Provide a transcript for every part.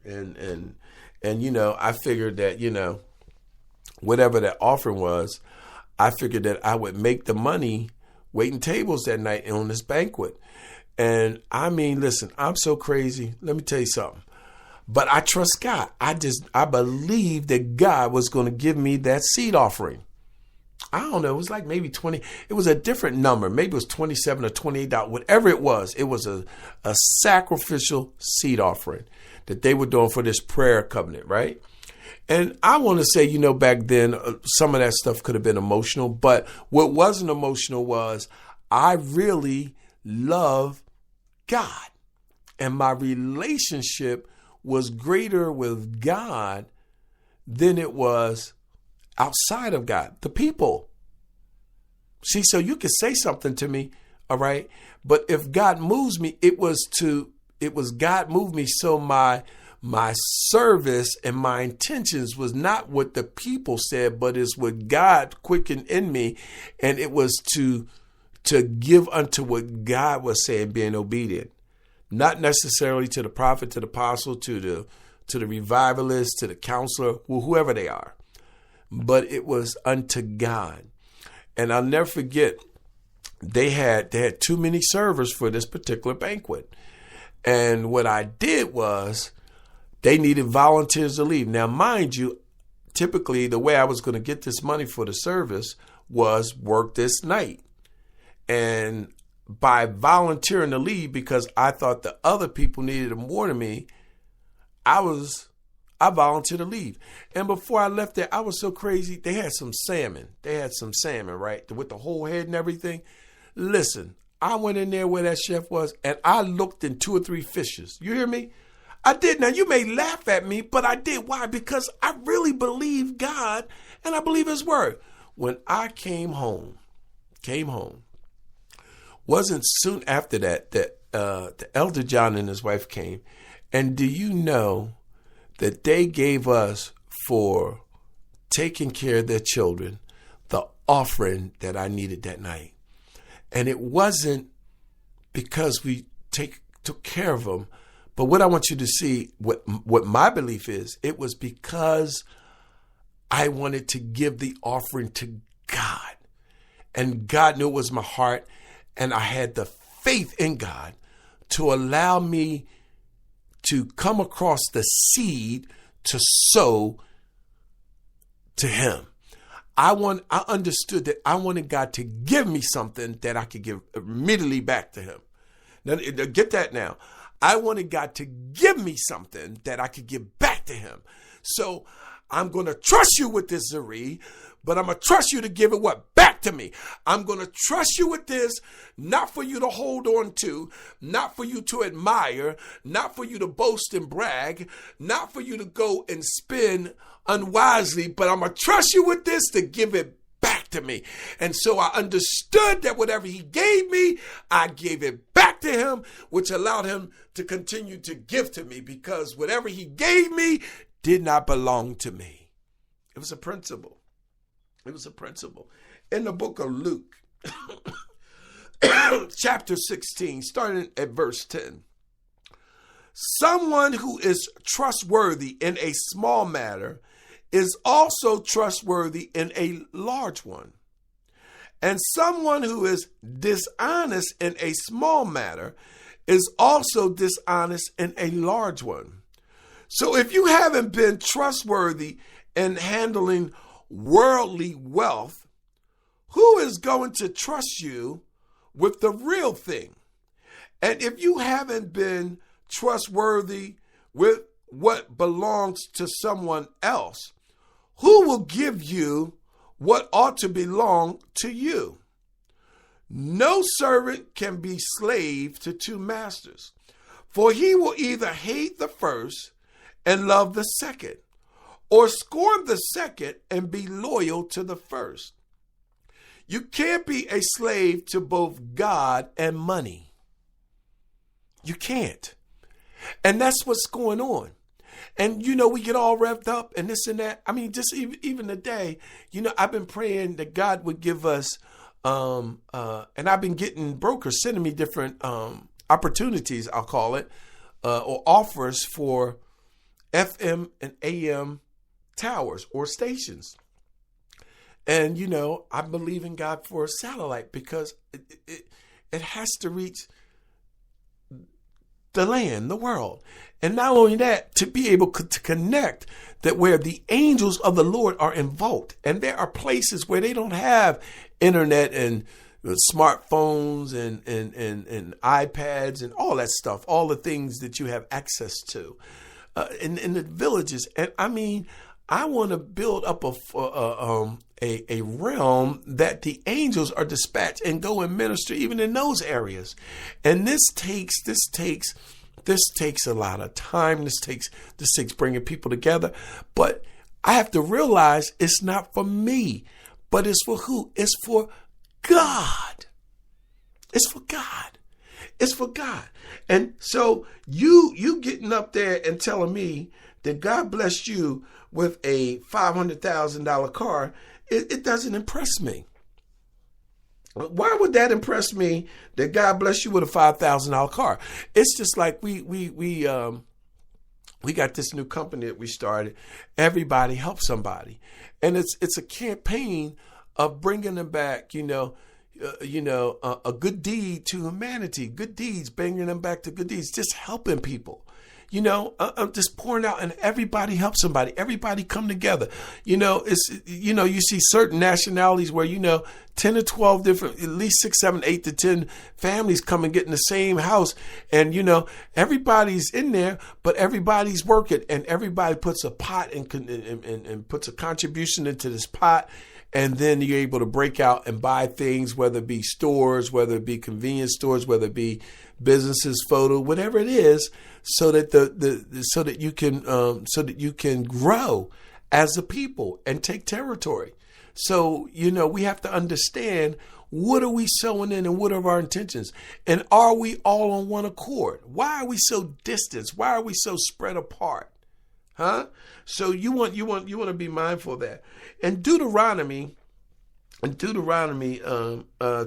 And I figured that, whatever that offering was, I figured that I would make the money waiting tables that night on this banquet. And I mean, listen, I'm so crazy. Let me tell you something. But I trust God. I believe that God was going to give me that seed offering. I don't know. It was like maybe 20. It was a different number. Maybe it was 27 or $28. Whatever it was a sacrificial seed offering that they were doing for this prayer covenant, right? And I want to say, back then, some of that stuff could have been emotional. But what wasn't emotional was I really love God. And my relationship was greater with God than it was outside of God, the people. See, so you could say something to me, all right? But if God moves me, it was God moved me. So my service and my intentions was not what the people said, but it's what God quickened in me. And it was to give unto what God was saying, being obedient, not necessarily to the prophet, to the apostle, to the revivalist, to the counselor, whoever they are. But it was unto God. And I'll never forget, they had too many servers for this particular banquet. And what I did was they needed volunteers to leave. Now, mind you, typically the way I was going to get this money for the service was work this night. And by volunteering to leave, because I thought the other people needed it more than me, I volunteered to leave. And before I left there, I was so crazy. They had some salmon. Right? With the whole head and everything. Listen, I went in there where that chef was and I looked in 2 or 3 fishes. You hear me? I did. Now, you may laugh at me, but I did. Why? Because I really believe God and I believe his word. When I came home, wasn't soon after that the Elder John and his wife came. And do you know that they gave us, for taking care of their children, the offering that I needed that night? And it wasn't because we took care of them, but what I want you to see, what my belief is, it was because I wanted to give the offering to God. And God knew it was my heart, and I had the faith in God to allow me to come across the seed to sow to him. I understood that I wanted God to give me something that I could give immediately back to him. Now, get that now. I wanted God to give me something that I could give back to him. So I'm going to trust you with this, Zari, but I'm going to trust you to give it back to me. I'm going to trust you with this, not for you to hold on to, not for you to admire, not for you to boast and brag, not for you to go and spend unwisely, but I'm going to trust you with this to give it back to me. And so I understood that whatever he gave me, I gave it back to him, which allowed him to continue to give to me, because whatever he gave me did not belong to me. It was a principle. In the book of Luke, chapter 16, starting at verse 10. Someone who is trustworthy in a small matter is also trustworthy in a large one. And someone who is dishonest in a small matter is also dishonest in a large one. So if you haven't been trustworthy in handling worldly wealth, who is going to trust you with the real thing? And if you haven't been trustworthy with what belongs to someone else, who will give you what ought to belong to you? No servant can be slave to 2 masters, for he will either hate the first and love the second, or scorn the second and be loyal to the first. You can't be a slave to both God and money. You can't. And that's what's going on. And, we get all revved up and this and that. I mean, just even today, I've been praying that God would give us, and I've been getting brokers sending me different opportunities, I'll call it, or offers for FM and AM towers or stations. And, I believe in God for a satellite because it has to reach the land, the world. And not only that, to be able to connect that where the angels of the Lord are invoked. And there are places where they don't have internet and smartphones and iPads and all that stuff, all the things that you have access to in the villages. And I mean, I want to build up a realm that the angels are dispatched and go and minister even in those areas. And this takes a lot of time. This takes bringing people together. But I have to realize it's not for me, but it's for who? It's for God. It's for God. It's for God. And so you getting up there and telling me that God blessed you with a $500,000 car, it doesn't impress me. Why would that impress me that God bless you with a $5,000 car? It's just like we got this new company that we started. Everybody help somebody. And it's a campaign of bringing them back, a good deed to humanity, good deeds, bringing them back to good deeds, just helping people. I'm just pouring out and everybody help somebody. Everybody come together. You see certain nationalities where, 10 or 12 different, at least 6, 7, 8 to 10 families come and get in the same house. And, everybody's in there, but everybody's working and everybody puts a pot and puts a contribution into this pot. And then you're able to break out and buy things, whether it be stores, whether it be convenience stores, whether it be businesses, photo, whatever it is, so that so that you can grow as a people and take territory. So we have to understand, what are we sowing in and what are our intentions, and are we all on one accord? Why are we so distant? Why are we so spread apart? Huh? So you want to be mindful of that. And Deuteronomy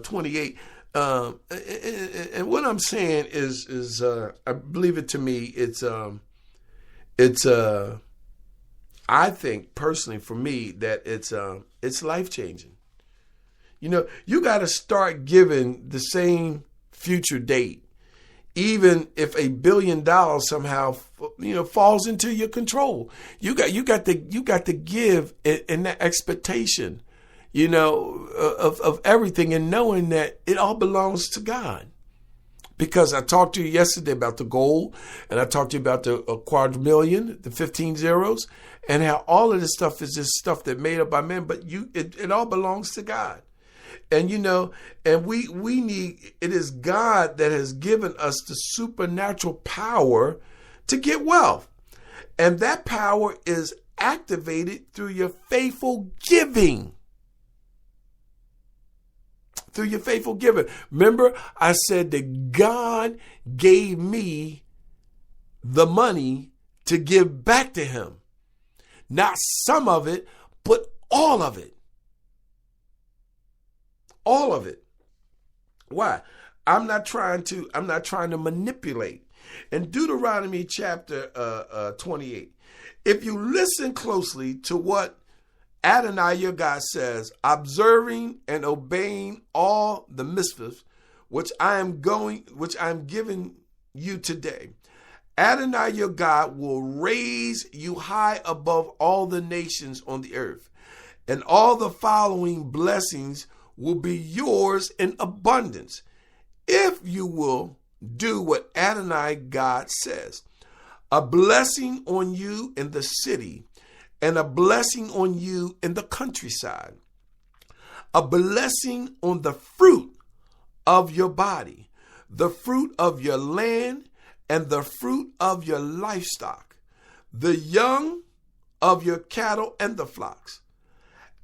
28. And what I'm saying is I believe it to me. I think personally for me that it's life changing. You got to start giving the same future date, even if $1 billion somehow falls into your control. You got to give in that expectation, of everything, and knowing that it all belongs to God. Because I talked to you yesterday about the gold, and I talked to you about the quadrillion, the 15 zeros, and how all of this stuff is just stuff that made up by men, but it all belongs to God. And and we need, it is God that has given us the supernatural power to get wealth. And that power is activated through your faithful giving. Through your faithful giving. Remember, I said that God gave me the money to give back to him. Not some of it, but all of it. All of it. Why? I'm not trying to manipulate. In Deuteronomy chapter 28, if you listen closely to what Adonai your God says, observing and obeying all the mitzvahs which I am giving you today, Adonai your God will raise you high above all the nations on the earth, and all the following blessings will be yours in abundance if you will do what Adonai God says. A blessing on you in the city, and a blessing on you in the countryside. A blessing on the fruit of your body, the fruit of your land, and the fruit of your livestock, the young of your cattle and the flocks.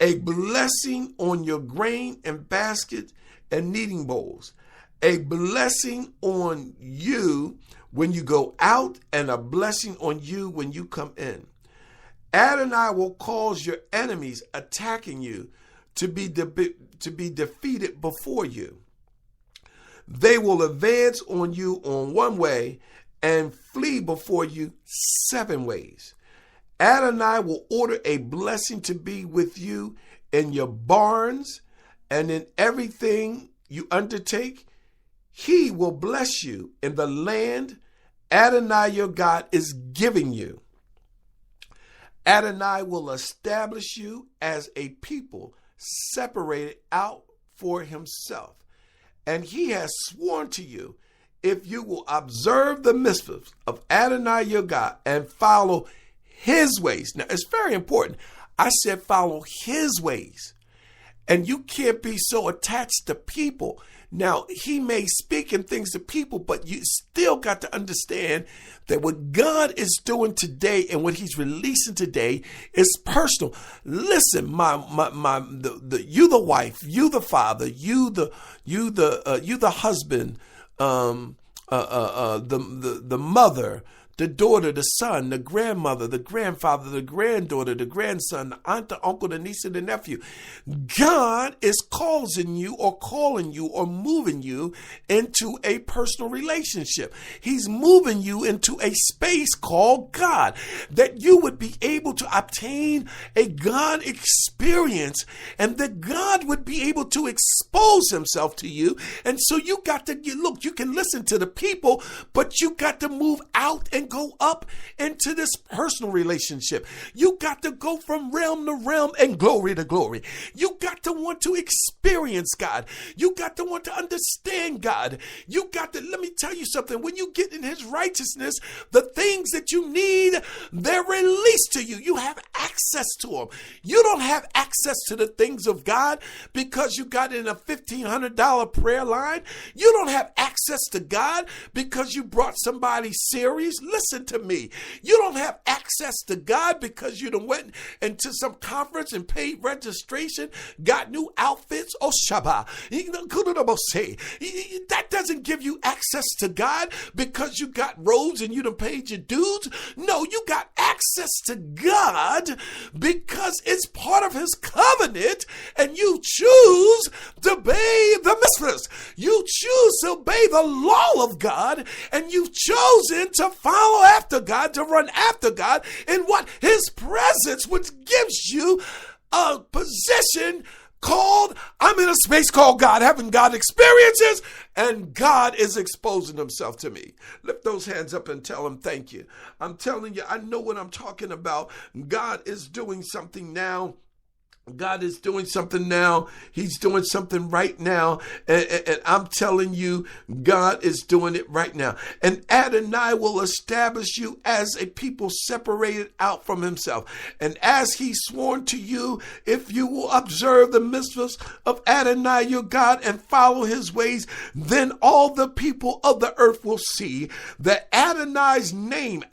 A blessing on your grain and baskets and kneading bowls. A blessing on you when you go out, and a blessing on you when you come in. Adonai will cause your enemies attacking you to be defeated before you. They will advance on you on one way and flee before you 7 ways. Adonai will order a blessing to be with you in your barns and in everything you undertake. He will bless you in the land Adonai your God is giving you. Adonai will establish you as a people separated out for himself. And he has sworn to you, if you will observe the mitzvahs of Adonai your God and follow his ways. Now, it's very important. I said follow his ways. And you can't be so attached to people. Now, he may speak in things to people, but you still got to understand that what God is doing today and what he's releasing today is personal. Listen, you the wife, you the father, you the husband, the mother, the daughter, the son, the grandmother, the grandfather, the granddaughter, the grandson, the aunt, the uncle, the niece, and the nephew. God is calling you or moving you into a personal relationship. He's moving you into a space called God, that you would be able to obtain a God experience and that God would be able to expose himself to you. And so you got to look, you can listen to the people, but you got to move out and go up into this personal relationship. You got to go from realm to realm and glory to glory. You got to want to experience God. You got to want to understand God. You got to, let me tell you something, when you get in his righteousness, the things that you need, they're released to you. You have access to them. You don't have access to the things of God because you got in a $1,500 prayer line. You don't have access to God because you brought somebody series. Listen to me. You don't have access to God because you done went into some conference and paid registration, got new outfits. Oh, Shabbat. That doesn't give you access to God because you got robes and you done paid your dues. No, you got access to God because it's part of his covenant and you choose to obey the mitzvahs. You choose to obey the law of God and you've chosen to follow after God, to run after God in what? His presence, which gives you a position called, I'm in a space called God, having God experiences, and God is exposing himself to me. Lift those hands up and tell him thank you. I'm telling you, I know what I'm talking about. God is doing something now. God is doing something now. He's doing something right now. And I'm telling you, God is doing it right now. And Adonai will establish you as a people separated out from himself. And as he's sworn to you, if you will observe the mitzvahs of Adonai your God and follow his ways, then all the people of the earth will see that Adonai's name,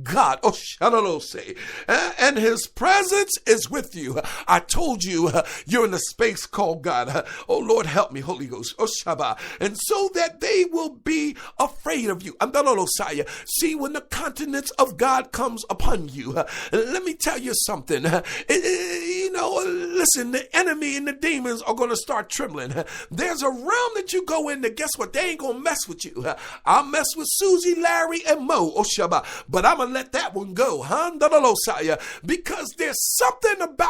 God, and his presence is with you. I told you, you're in a space called God. Oh Lord, help me, Holy Ghost. Oh Shabbat. And so that they will be afraid of you. See, when the countenance of God comes upon you, let me tell you something. Listen, the enemy and the demons are going to start trembling. There's a realm that you go in that, guess what? They ain't going to mess with you. I'll mess with Susie, Larry, and Mo. Oh Shabbat. But I'm going to let that one go. Because there's something about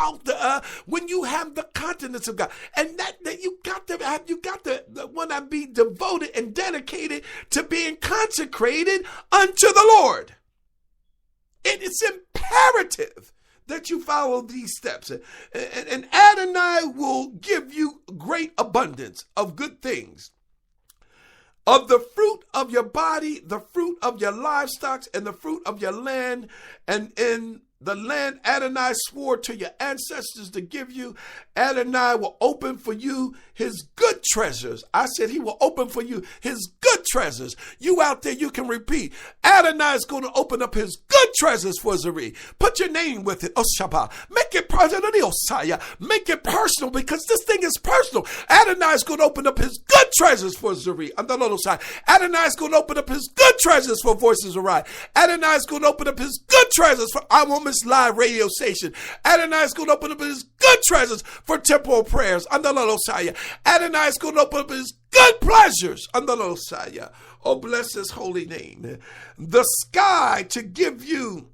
when you have the countenance of God, and that you got to want to be devoted and dedicated to being consecrated unto the Lord. It is imperative that you follow these steps, and Adonai will give you great abundance of good things, of the fruit of your body, the fruit of your livestock, and the fruit of your land, and in the land Adonai swore to your ancestors to give you, Adonai will open for you his good treasures. I said he will open for you his good treasures. You out there, you can repeat. Adonai is going to open up his good treasures for Zari. Put your name with it. Oh Shabbat. Make it personal. Make it personal because this thing is personal. Adonai is going to open up his good treasures for Zari. Adonai is going to open up his good treasures for Voices of Right. Adonai is going to open up his good treasures for I Won't Miss Live radio station. Adonai is going to open up his good treasures for temporal prayers. Adonai is going to open up his good pleasures. Oh, bless his holy name. The sky to give you